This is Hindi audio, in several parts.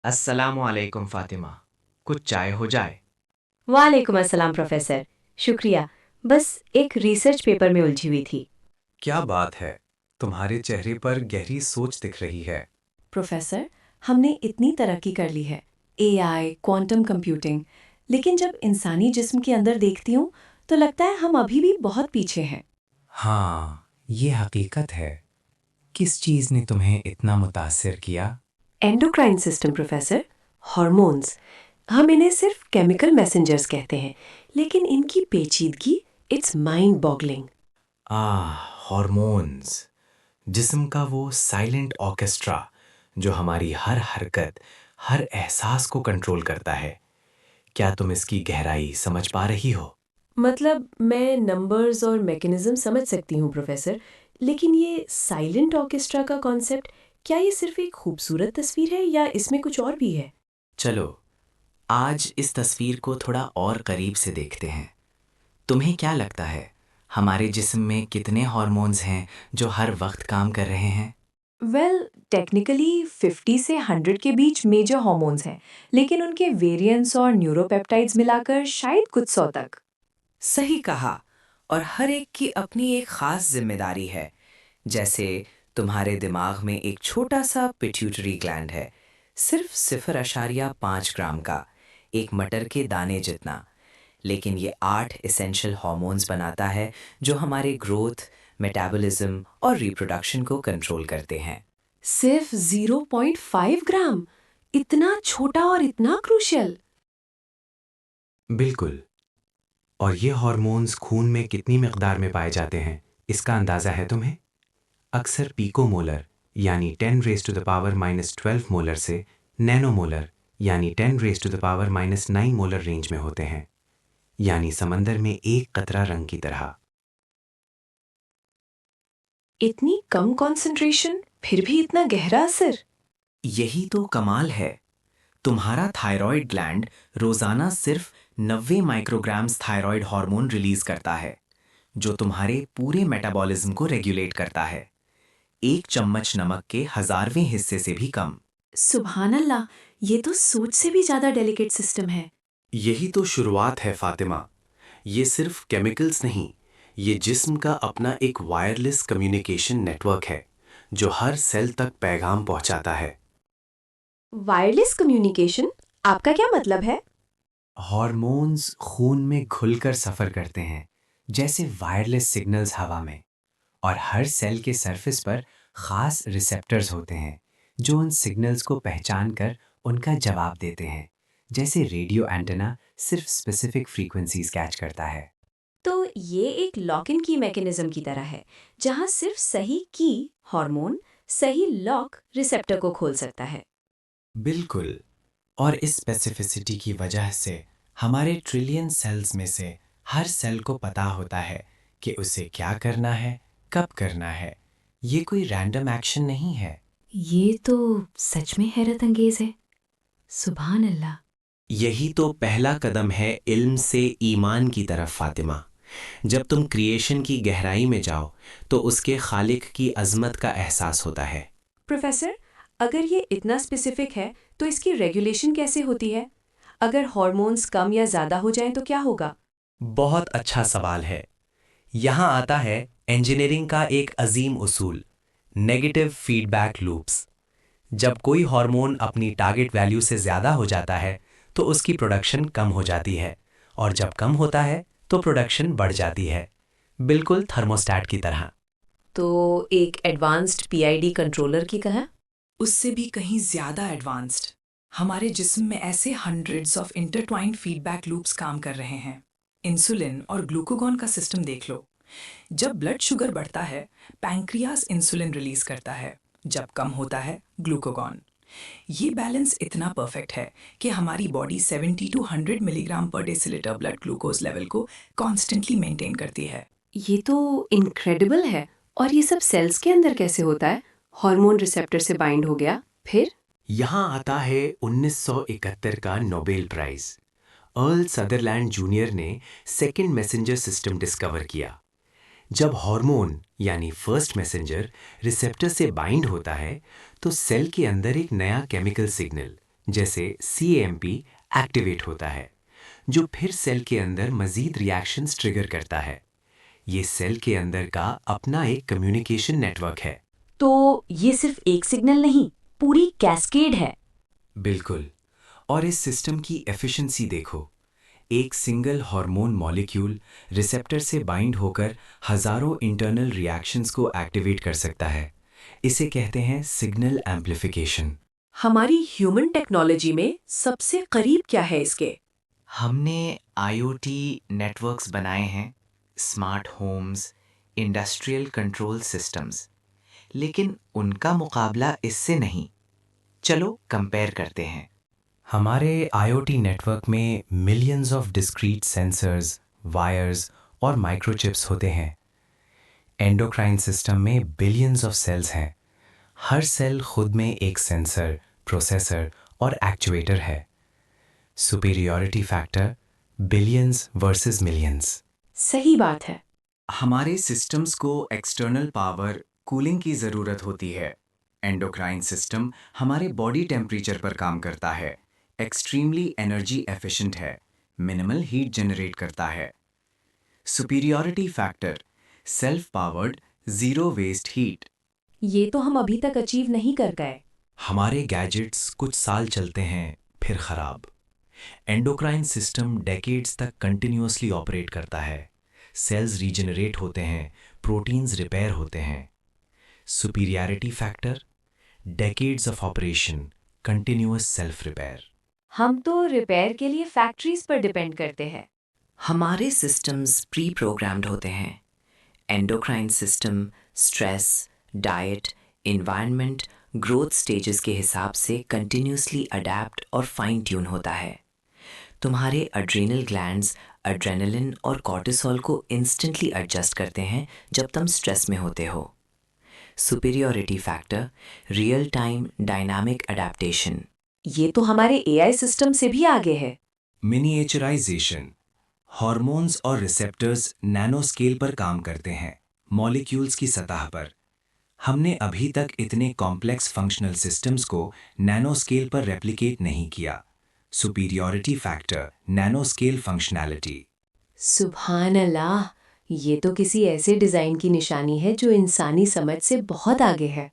अस्सलामुअलैकुम फातिमा। कुछ चाय हो जाए। वालेकुम अस्सलाम प्रोफेसर। शुक्रिया। बस एक रिसर्च पेपर में उलझी हुई थी। क्या बात है, तुम्हारे चेहरे पर गहरी सोच दिख रही है। प्रोफेसर, हमने इतनी तरक्की कर ली है, एआई, क्वांटम कंप्यूटिंग, लेकिन जब इंसानी जिस्म के अंदर देखती हूँ तो लगता है हम अभी भी बहुत पीछे हैं। हाँ, ये हकीकत है। किस चीज़ ने तुम्हें इतना मुतासिर किया? Endocrine system professor, hormones. हम इन्हें सिर्फ केमिकल मैसेंजर्स कहते हैं, लेकिन इनकी पेचीदगी, इट्स माइंड बॉगलिंग। हॉर्मोन्स, जिस्म का वो साइलेंट ऑर्केस्ट्रा जो हमारी हर हरकत, हर एहसास को कंट्रोल करता है। क्या तुम इसकी गहराई समझ पा रही हो? मतलब मैं नंबर्स और मैकेनिज्म समझ सकती हूँ प्रोफेसर, लेकिन ये साइलेंट ऑर्केस्ट्रा का कॉन्सेप्ट, क्या ये सिर्फ एक खूबसूरत तस्वीर है या इसमें कुछ और भी है? चलो आज इस तस्वीर को थोड़ा और करीब से देखते हैं। तुम्हें क्या लगता है हमारे जिस्म में कितने हॉर्मोन्स हैं जो हर वक्त काम कर रहे हैं? वेल, टेक्निकली 50 से 100 के बीच मेजर हॉर्मोन्स हैं, लेकिन उनके वेरिएंट्स और न्यूरोपेप्टाइड्स मिलाकर शायद कुछ सौ तक। सही कहा। और हर एक की अपनी एक खास जिम्मेदारी है। जैसे तुम्हारे दिमाग में एक छोटा सा पिट्यूटरी ग्लैंड है, सिर्फ 0.5 ग्राम का, एक मटर के दाने जितना। लेकिन ये 8 एसेंशियल हॉर्मोन्स बनाता है जो हमारे ग्रोथ, मेटाबॉलिज्म और रिप्रोडक्शन को कंट्रोल करते हैं। सिर्फ 0.5 ग्राम, इतना छोटा और इतना क्रूशियल। बिल्कुल। और ये हॉर्मोन्स खून में कितनी मिकदार में पाए जाते हैं, इसका अंदाज़ा है तुम्हें? अक्सर पीकोमोलर यानी 10 raise to the power -12 molar से नैनोमोलर यानी 10 raise to the power -9 molar range में होते हैं, यानी समंदर में एक कतरा रंग की तरह। इतनी कम कंसंट्रेशन, फिर भी इतना गहरा असर। यही तो कमाल है। तुम्हारा थायराइड ग्लैंड रोजाना सिर्फ 90 माइक्रोग्राम्स थायराइड हार्मोन रिलीज करता है, जो तुम्हारे पूरे मेटाबॉलिज्म को रेगुलेट करता है। एक चम्मच नमक के 1000वें हिस्से से भी कम। सुभान अल्लाह, ये तो सोच से भी ज्यादा डेलिकेट सिस्टम है। यही तो शुरुआत है फातिमा। ये सिर्फ केमिकल्स नहीं, ये जिस्म का अपना एक वायरलेस कम्युनिकेशन नेटवर्क है जो हर सेल तक पैगाम पहुंचाता है। वायरलेस कम्युनिकेशन, आपका क्या मतलब है? हॉर्मोन्स खून में घुलकर सफ़र करते हैं, जैसे वायरलेस सिग्नल्स हवा में। और हर सेल के सरफेस पर ख़ास रिसेप्टर्स होते हैं जो उन सिग्नल्स को पहचान कर उनका जवाब देते हैं। जैसे रेडियो एंटेना सिर्फ स्पेसिफिक फ्रीक्वेंसीज कैच करता है। तो ये एक लॉक इन की मैकेनिज्म की तरह है, जहां सिर्फ सही की हार्मोन सही लॉक रिसेप्टर को खोल सकता है। बिल्कुल। और इस स्पेसिफिसिटी की वजह से हमारे ट्रिलियन सेल्स में से हर सेल को पता होता है कि उसे क्या करना है, कब करना है। ये कोई रैंडम एक्शन नहीं है। ये तो सच में हैरत अंगेज है। सुभान अल्लाह। यही तो पहला कदम है इल्म से ईमान की तरफ फातिमा। जब तुम क्रिएशन की गहराई में जाओ तो उसके खालिक की अजमत का एहसास होता है। प्रोफेसर, अगर ये इतना स्पेसिफिक है तो इसकी रेगुलेशन कैसे होती है? अगर हार्मोन्स कम या ज्यादा हो जाएं तो क्या होगा? बहुत अच्छा सवाल है। यहाँ आता है इंजीनियरिंग का एक अजीम उसूल, नेगेटिव फीडबैक लूप्स। जब कोई हार्मोन अपनी टारगेट वैल्यू से ज़्यादा हो जाता है तो उसकी प्रोडक्शन कम हो जाती है, और जब कम होता है तो प्रोडक्शन बढ़ जाती है, बिल्कुल थर्मोस्टैट की तरह। तो एक एडवांस्ड पीआईडी कंट्रोलर की तरह? उससे भी कहीं ज्यादा एडवांस्ड। हमारे जिस्म में ऐसे hundreds of intertwined feedback loops काम कर रहे हैं। इंसुलिन और ग्लूकागॉन का सिस्टम देख लो। जब ब्लड शुगर बढ़ता है, पैंक्रियास इंसुलिन रिलीज करता है, जब कम होता है ग्लूकागॉन। ये बैलेंस इतना परफेक्ट है कि हमारी body 70 to 100 milligram per decilitre blood glucose level को कॉन्स्टेंटली मेंटेन करती है। ये तो इनक्रेडिबल है। और ये सब सेल्स के अंदर कैसे होता है? हार्मोन रिसेप्टर से बाइंड हो गया, फिर? यहाँ आता है 1971 का Nobel prize. Earl Sutherland junior ने सेकेंड मैसेंजर सिस्टम डिस्कवर किया। जब हार्मोन यानी फर्स्ट मैसेंजर रिसेप्टर से बाइंड होता है तो सेल के अंदर एक नया केमिकल सिग्नल जैसे CAMP एक्टिवेट होता है, जो फिर सेल के अंदर मजीद रिएक्शंस ट्रिगर करता है। ये सेल के अंदर का अपना एक कम्युनिकेशन नेटवर्क है। तो ये सिर्फ एक सिग्नल नहीं, पूरी कैस्केड है। बिल्कुल। और इस सिस्टम की एफिशिएंसी देखो। एक सिंगल हार्मोन मॉलिक्यूल रिसेप्टर से बाइंड होकर हजारों इंटरनल रिएक्शंस को एक्टिवेट कर सकता है। इसे कहते हैं सिग्नल एम्प्लीफिकेशन। हमारी ह्यूमन टेक्नोलॉजी में सबसे करीब क्या है इसके? हमने IoT नेटवर्क्स बनाए हैं, smart homes, industrial control systems, लेकिन उनका मुकाबला इससे नहीं। चलो कंपेयर करते हैं। हमारे IoT नेटवर्क में millions of discrete sensors, wires और माइक्रोचिप्स होते हैं। एंडोक्राइन सिस्टम में बिलियंस ऑफ सेल्स हैं। हर सेल खुद में एक सेंसर, प्रोसेसर और एक्चुएटर है। Superiority factor billions versus millions. सही बात है। हमारे सिस्टम्स को एक्सटर्नल पावर, कूलिंग की ज़रूरत होती है। एंडोक्राइन सिस्टम हमारे बॉडी टेम्परेचर पर काम करता है, एक्सट्रीमली एनर्जी एफिशिएंट है, मिनिमल हीट जनरेट करता है। Superiority factor self powered, zero waste heat. ये तो हम अभी तक अचीव नहीं कर गए। हमारे गैजेट्स कुछ साल चलते हैं फिर खराब। एंडोक्राइन सिस्टम डेकेड्स तक कंटिन्यूअसली ऑपरेट करता है। सेल्स रीजनरेट होते हैं, प्रोटीन्स रिपेयर होते हैं। Superiority factor decades of operation, continuous self repair. हम तो रिपेयर के लिए फैक्ट्रीज पर डिपेंड करते हैं। हमारे सिस्टम्स प्री प्रोग्राम्ड होते हैं। Endocrine system stress, diet, environment, growth stages के हिसाब से कंटिन्यूसली अडेप्ट और फाइन ट्यून होता है। तुम्हारे एड्रेनल ग्लैंड्स एड्रेनलिन और कॉर्टिसोल को इंस्टेंटली एडजस्ट करते हैं जब तुम स्ट्रेस में होते हो। Superiority factor real time dynamic adaptation. ये तो हमारे AI सिस्टम से भी आगे है। मिनिएचराइजेशन हार्मोन्स और रिसेप्टर्स नैनो स्केल पर काम करते हैं, मॉलिक्यूल्स की सतह पर। हमने अभी तक इतने कॉम्प्लेक्स फंक्शनल सिस्टम्स को नैनो स्केल पर रेप्लिकेट नहीं किया। Superiority factor nano scale functionality. सुभान अल्लाह, ये तो किसी ऐसे डिजाइन की निशानी है जो इंसानी समझ से बहुत आगे है।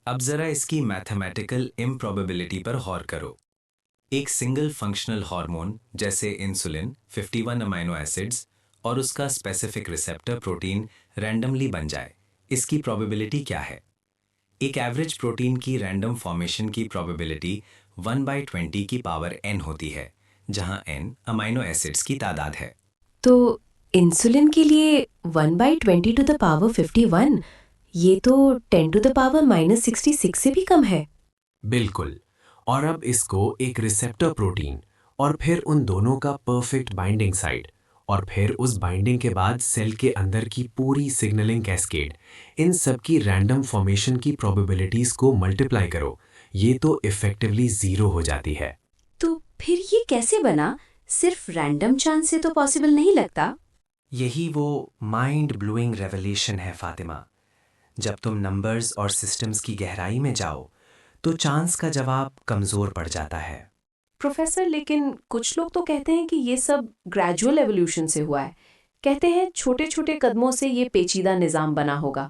अब जरा इसकी मैथमेटिकल इम्प्रॉबेबिलिटी पर गौर करो। एक सिंगल फंक्शनल हार्मोन जैसे इंसुलिन 51 अमीनो एसिड्स और उसका स्पेसिफिक रिसेप्टर प्रोटीन रैंडमली बन जाए, इसकी प्रोबेबिलिटी क्या है? एक एवरेज प्रोटीन की रैंडम फॉर्मेशन की प्रोबेबिलिटी 1/20 की पावर n होती है, जहां n अमीनो एसिड्स की तादाद है। तो इंसुलिन के लिए 1/20 टू द पावर 51, ये तो 10 टू द पावर -66 से भी कम है। बिल्कुल। और अब इसको एक रिसेप्टर प्रोटीन और फिर उन दोनों का परफेक्ट बाइंडिंग साइट और फिर उस बाइंडिंग के बाद सेल के अंदर की पूरी सिग्नलिंग कैस्केड, इन सब की रैंडम फॉर्मेशन की प्रोबेबिलिटीज को मल्टीप्लाई करो, ये तो इफेक्टिवली ज़ीरो हो जाती है। तो फिर ये कैसे बना? सिर्फ रैंडम चांस से तो पॉसिबल नहीं लगता। यही वो माइंड ब्लोइंग रेवलेशन है फातिमा। जब तुम नंबर्स और सिस्टम्स की गहराई में जाओ तो चांस का जवाब कमज़ोर पड़ जाता है। प्रोफेसर, लेकिन कुछ लोग तो कहते हैं कि ये सब ग्रेजुअल एवोल्यूशन से हुआ है। कहते हैं छोटे छोटे कदमों से ये पेचीदा निज़ाम बना होगा।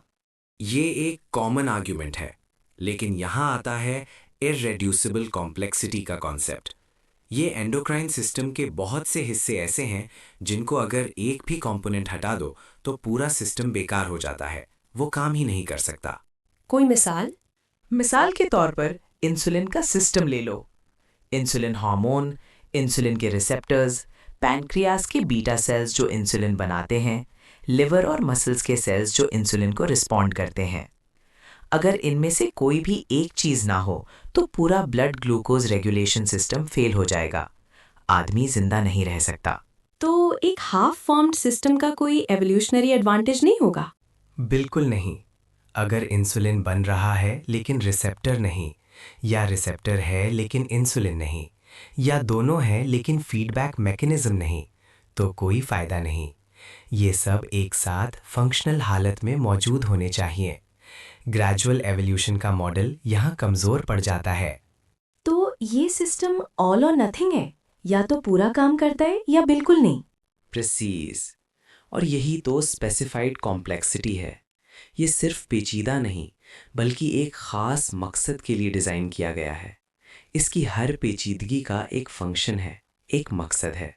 ये एक कॉमन आर्ग्यूमेंट है, लेकिन यहाँ आता है इररेड्यूसिबल कॉम्प्लेक्सिटी का कॉन्सेप्ट। ये एंडोक्राइन सिस्टम के बहुत से हिस्से ऐसे हैं जिनको अगर एक भी कंपोनेंट हटा दो तो पूरा सिस्टम बेकार हो जाता है, वो काम ही नहीं कर सकता। कोई मिसाल? मिसाल के तौर पर इंसुलिन का सिस्टम ले लो। इंसुलिन हार्मोन, इंसुलिन के रिसेप्टर्स, पैनक्रियास के बीटा सेल्स जो इंसुलिन बनाते हैं, लिवर और मसल्स के सेल्स जो इंसुलिन को रिस्पॉन्ड करते हैं। अगर इनमें से कोई भी एक चीज़ ना हो तो पूरा blood glucose regulation system fail हो जाएगा। आदमी जिंदा नहीं रह सकता। तो एक हाफ फॉर्म्ड सिस्टम का कोई एवोल्यूशनरी एडवांटेज नहीं होगा? बिल्कुल नहीं। अगर इंसुलिन बन रहा है लेकिन रिसेप्टर नहीं, या रिसेप्टर है लेकिन इंसुलिन नहीं, या दोनों है लेकिन फीडबैक मैकेनिज्म नहीं, तो कोई फ़ायदा नहीं। ये सब एक साथ फंक्शनल हालत में मौजूद होने चाहिए। ग्रेजुअल एवोल्यूशन का मॉडल यहाँ कमज़ोर पड़ जाता है। तो ये सिस्टम ऑल और नथिंग है, या तो पूरा काम करता है या बिल्कुल नहीं। प्रिसीज। और यही तो स्पेसिफाइड कॉम्प्लेक्सिटी है। ये सिर्फ पेचीदा नहीं बल्कि एक ख़ास मकसद के लिए डिज़ाइन किया गया है। इसकी हर पेचीदगी का एक फंक्शन है, एक मकसद है।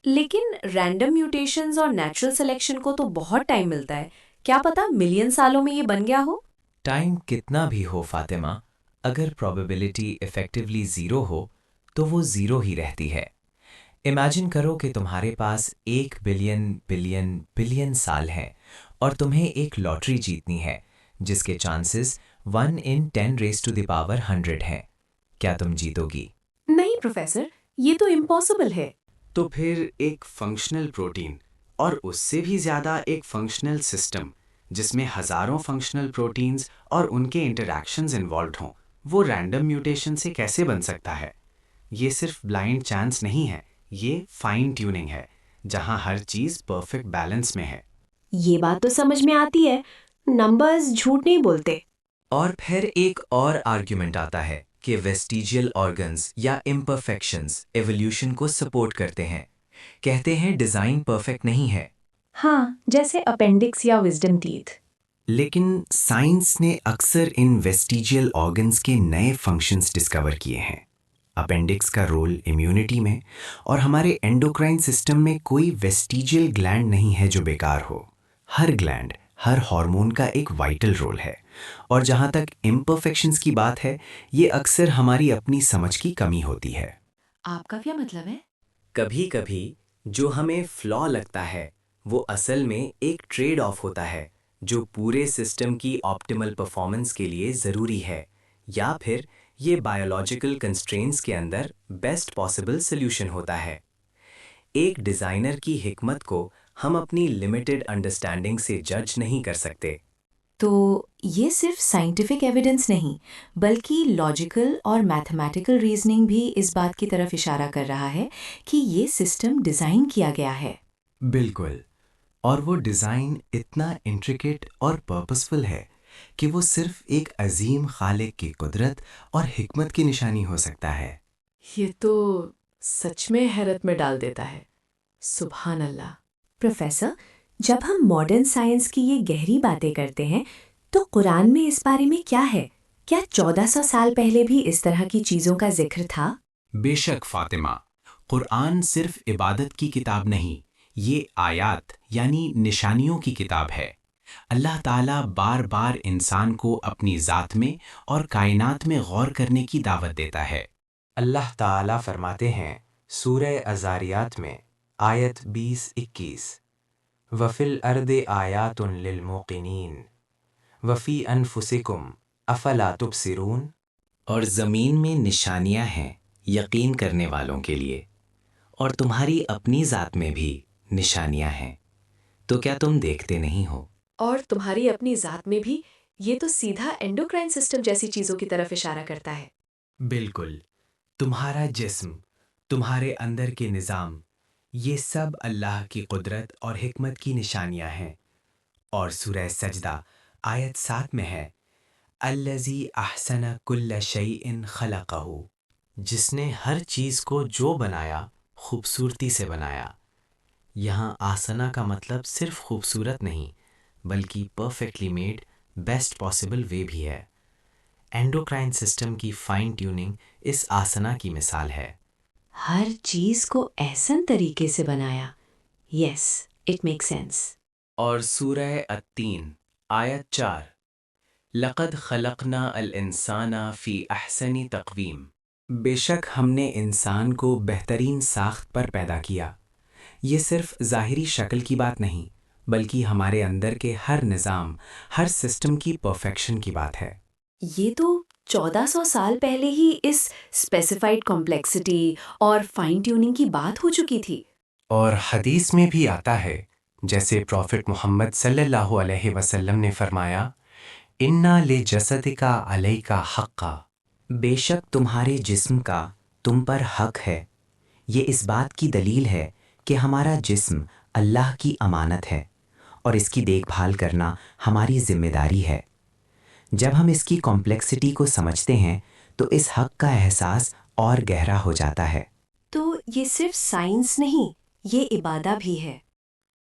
लेकिन रैंडम म्यूटेशंस और नेचुरल सिलेक्शन को तो बहुत टाइम मिलता है। क्या पता मिलियन सालों में ये बन गया हो। टाइम कितना भी हो फातिमा, अगर प्रोबेबिलिटी इफेक्टिवली ज़ीरो हो तो वो ज़ीरो ही रहती है। इमेजिन करो कि तुम्हारे पास 1 बिलियन बिलियन बिलियन साल हैं और तुम्हें एक लॉटरी जीतनी है जिसके chances 1 in 10 raised to the power 100 हैं। क्या तुम जीतोगी? नहीं प्रोफेसर, ये तो इम्पॉसिबल है। तो फिर एक फंक्शनल प्रोटीन और उससे भी ज़्यादा एक फंक्शनल सिस्टम जिसमें हज़ारों फंक्शनल प्रोटीन्स और उनके इंटरैक्शंस इन्वॉल्व हों, वो रैंडम म्यूटेशन से कैसे बन सकता है? ये सिर्फ ब्लाइंड चांस नहीं है, ये फाइन ट्यूनिंग है जहाँ हर चीज़ परफेक्ट बैलेंस में है। ये बात तो समझ में आती है, नंबर्स झूठ नहीं बोलते। और फिर एक और आर्ग्यूमेंट आता है कि वेस्टिजियल ऑर्गन्स या इम्परफेक्शंस एवोल्यूशन को सपोर्ट करते हैं। कहते हैं डिज़ाइन परफेक्ट नहीं है। हाँ, जैसे अपेंडिक्स या विजडम टीथ। लेकिन साइंस ने अक्सर इन वेस्टिजियल ऑर्गन्स के नए फंक्शंस डिस्कवर किए हैं। अपेंडिक्स का रोल इम्यूनिटी में और हमारे एंडोक्राइन सिस्टम में कोई वेस्टिजियल ग्लैंड नहीं है जो बेकार हो। हर ग्लैंड, हर हार्मोन का एक वाइटल रोल है। और जहाँ तक इम्परफेक्शंस की बात है, ये अक्सर हमारी अपनी समझ की कमी होती है। आपका क्या मतलब है? कभी कभी जो हमें फ्लॉ लगता है वो असल में एक ट्रेड ऑफ होता है जो पूरे सिस्टम की ऑप्टिमल परफॉर्मेंस के लिए ज़रूरी है, या फिर ये बायोलॉजिकल कंस्ट्रेंट्स के अंदर बेस्ट पॉसिबल सॉल्यूशन होता है। एक डिज़ाइनर की हिकमत को हम अपनी लिमिटेड अंडरस्टैंडिंग से जज नहीं कर सकते। तो ये सिर्फ साइंटिफिक एविडेंस नहीं, बल्कि लॉजिकल और मैथमेटिकल रीजनिंग भी इस बात की तरफ इशारा कर रहा है कि ये सिस्टम डिज़ाइन किया गया है। बिल्कुल। और वो डिज़ाइन इतना इंट्रिकेट और पर्पसफुल है कि वो सिर्फ एक अजीम खालिक की कुदरत और हिकमत की निशानी हो सकता है। ये तो सच में हैरत में डाल देता है। सुभान अल्लाह। प्रोफेसर, जब हम मॉडर्न साइंस की ये गहरी बातें करते हैं तो कुरान में इस बारे में क्या है? क्या 1400 साल पहले भी इस तरह की चीज़ों का जिक्र था? बेशक फातिमा, कुरान सिर्फ इबादत की किताब नहीं, ये आयात यानी निशानियों की किताब है। अल्लाह ताला बार बार इंसान को अपनी ज़ात में और कायनात में गौर करने की दावत देता है। अल्लाह ताला फरमाते हैं सूरह अज़ारियात में आयत 20-21, वफ़िल अर्दे आयातुन लिल मुक़िनीन वफ़ी अनफुसिकुम अफ़ला तुबसिरून। और ज़मीन में निशानियां हैं यकीन करने वालों के लिए, और तुम्हारी अपनी ज़ात में भी निशानियां हैं, तो क्या तुम देखते नहीं हो? और तुम्हारी अपनी ज़ात में भी, ये तो सीधा एंडोक्राइन सिस्टम जैसी चीज़ों की तरफ इशारा करता है। बिल्कुल। तुम्हारा जिस्म, तुम्हारे अंदर के निज़ाम, ये सब अल्लाह की कुदरत और हिकमत की निशानियां हैं। और सूरह सजदा आयत 7 में है अल्लज़ी अहसन कुल्ल शैइन खलक़हू, जिसने हर चीज़ को जो बनाया खूबसूरती से बनाया। यहाँ आसना का मतलब सिर्फ खूबसूरत नहीं बल्कि perfectly made best possible way भी है। एंडोक्राइन सिस्टम की फाइन ट्यूनिंग इस आसना की मिसाल है। हर चीज को ऐसन तरीके से बनाया। Yes, it make sense. और सूरह अत्तीन आयत 4, लक़द खलक़ना अल इंसाना फ़ी अहसनी तक़वीम, बेशक हमने इंसान को बेहतरीन साख्त पर पैदा किया। ये सिर्फ ज़ाहिरी शक्ल की बात नहीं बल्कि हमारे अंदर के हर निज़ाम, हर सिस्टम की परफेक्शन की बात है। ये तो 1400 साल पहले ही इस स्पेसिफाइड कॉम्प्लेक्सिटी और फाइन ट्यूनिंग की बात हो चुकी थी। और हदीस में भी आता है, जैसे प्रॉफिट मोहम्मद सल्लल्लाहु अलैहि वसल्लम ने फरमाया, इन्ना ले जसदिका अलैका हक़्क़ा, बेशक तुम्हारे जिस्म का तुम पर हक है। ये इस बात की दलील है कि हमारा जिस्म अल्लाह की अमानत है और इसकी देखभाल करना हमारी जिम्मेदारी है। जब हम इसकी कॉम्प्लेक्सिटी को समझते हैं तो इस हक का एहसास और गहरा हो जाता है। तो ये सिर्फ साइंस नहीं, ये इबादा भी है।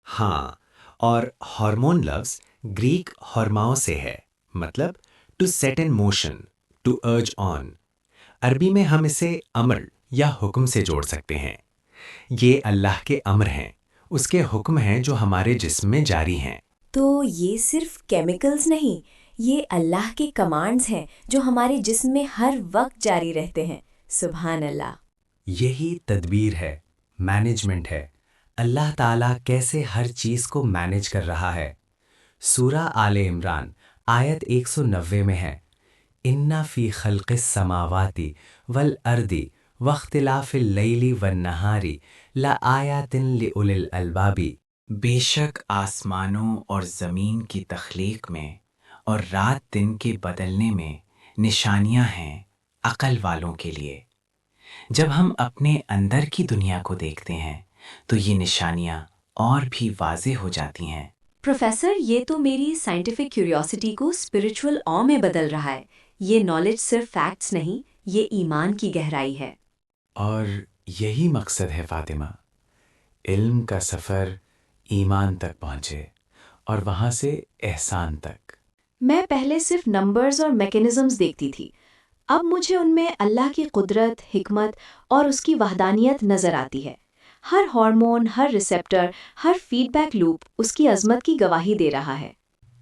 हाँ, और हार्मोन लफ्ज ग्रीक हॉर्माओ से है, मतलब to set in motion, to urge on. अरबी में हम इसे अमर या हुक्म से जोड़ सकते हैं। ये अल्लाह के अमर हैं, उसके हुक्म हैं जो हमारे जिस्म में जारी हैं। तो ये सिर्फ केमिकल्स नहीं, ये अल्लाह के कमांड्स हैं जो हमारे जिस्म में हर वक्त जारी रहते हैं। सुभान अल्लाह। यही तदबीर है, मैनेजमेंट है। अल्लाह ताला कैसे हर चीज़ को मैनेज कर रहा है। सूरा आले इमरान आयत 190 में है, इन्ना फ़ी खल्क़िस समावाति वल अर्दी वख्तिलाफ़िल लैली वन नहारी ला आयातिन लिउलिल अलबाबी। बेशक आसमानों और ज़मीन की तख्लीक में और रात दिन के बदलने में निशानियां हैं अकल वालों के लिए। जब हम अपने अंदर की दुनिया को देखते हैं तो ये निशानियां और भी वाज़ेह हो जाती हैं। प्रोफेसर, ये तो मेरी साइंटिफिक क्यूरियोसिटी को स्पिरिचुअल ऑ में बदल रहा है। ये नॉलेज सिर्फ फैक्ट्स नहीं, ये ईमान की गहराई है। और यही मकसद है फातिमा, इल्म का सफ़र ईमान तक पहुँचे और वहाँ से एहसान तक। मैं पहले सिर्फ नंबर्स और मैकेनिज्म्स देखती थी, अब मुझे उनमें अल्लाह की कुदरत, हिकमत और उसकी वहदानियत नज़र आती है। हर हार्मोन, हर रिसेप्टर, हर फीडबैक लूप उसकी अजमत की गवाही दे रहा है।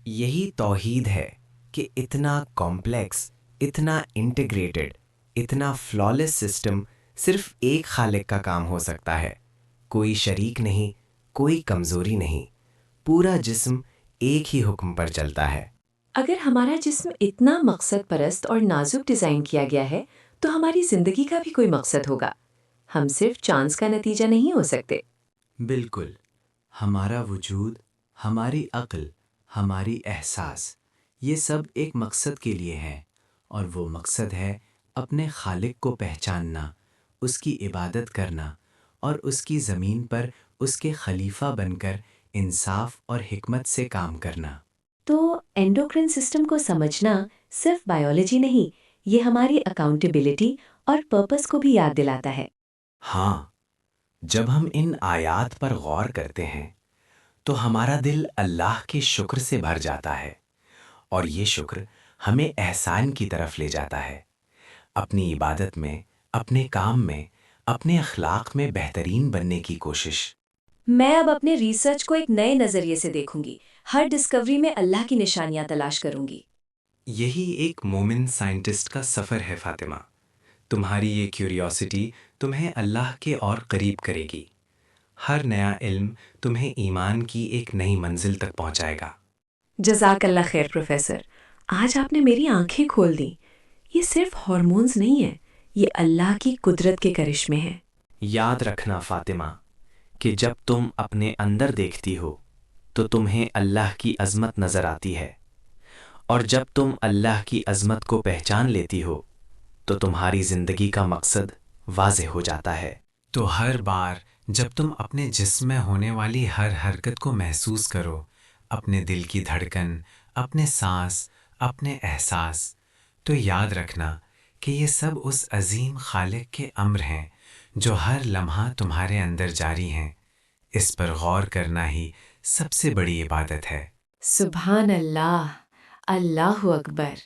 यही तौहीद है कि इतना कॉम्प्लेक्स, इतना इंटीग्रेटेड, इतना फ्लॉलेस सिस्टम सिर्फ एक खालिक का काम हो सकता है। कोई शरीक नहीं, कोई कमज़ोरी नहीं, पूरा जिस्म एक ही हुक्म पर चलता है। अगर हमारा जिस्म इतना मकसद परस्त और नाजुक डिज़ाइन किया गया है, तो हमारी ज़िंदगी का भी कोई मकसद होगा। हम सिर्फ चांस का नतीजा नहीं हो सकते। बिल्कुल, हमारा वजूद, हमारी अक्ल, हमारी एहसास, ये सब एक मकसद के लिए है, और वो मकसद है अपने खालिक को पहचानना, उसकी इबादत करना और उसकी ज़मीन पर उसके खलीफा बनकर इंसाफ और हिकमत से काम करना। तो एंडोक्रिन सिस्टम को समझना सिर्फ बायोलॉजी नहीं, ये हमारी अकाउंटेबिलिटी और पर्पस को भी याद दिलाता है। हाँ, जब हम इन आयात पर गौर करते हैं तो हमारा दिल अल्लाह के शुक्र से भर जाता है, और ये शुक्र हमें एहसान की तरफ ले जाता है। अपनी इबादत में, अपने काम में, अपने अखलाक में बेहतरीन बनने की कोशिश। मैं अब अपने रिसर्च को एक नए नज़रिए से देखूंगी। हर डिस्कवरी में अल्लाह की निशानियां तलाश करूंगी। यही एक मोमिन साइंटिस्ट का सफ़र है फातिमा। तुम्हारी ये क्यूरियोसिटी तुम्हें अल्लाह के और करीब करेगी। हर नया इल्म तुम्हें ईमान की एक नई मंजिल तक पहुंचाएगा। जज़ाकल्लाह खैर प्रोफेसर, आज आपने मेरी आंखें खोल दी। ये सिर्फ हार्मोन्स नहीं है, ये अल्लाह की कुदरत के करिश्मे हैं। याद रखना फातिमा कि जब तुम अपने अंदर देखती हो तो तुम्हें अल्लाह की अज़मत नज़र आती है, और जब तुम अल्लाह की अज़मत को पहचान लेती हो तो तुम्हारी ज़िंदगी का मकसद वाज़ेह हो जाता है। तो हर बार जब तुम अपने जिस्म में होने वाली हर हरकत को महसूस करो, अपने दिल की धड़कन, अपने सांस, अपने एहसास, तो याद रखना कि ये सब उस अजीम खालिक के अम्र हैं जो हर लम्हा तुम्हारे अंदर जारी हैं। इस पर गौर करना ही सबसे बड़ी इबादत है। सुभान अल्लाह, अल्लाहु अकबर।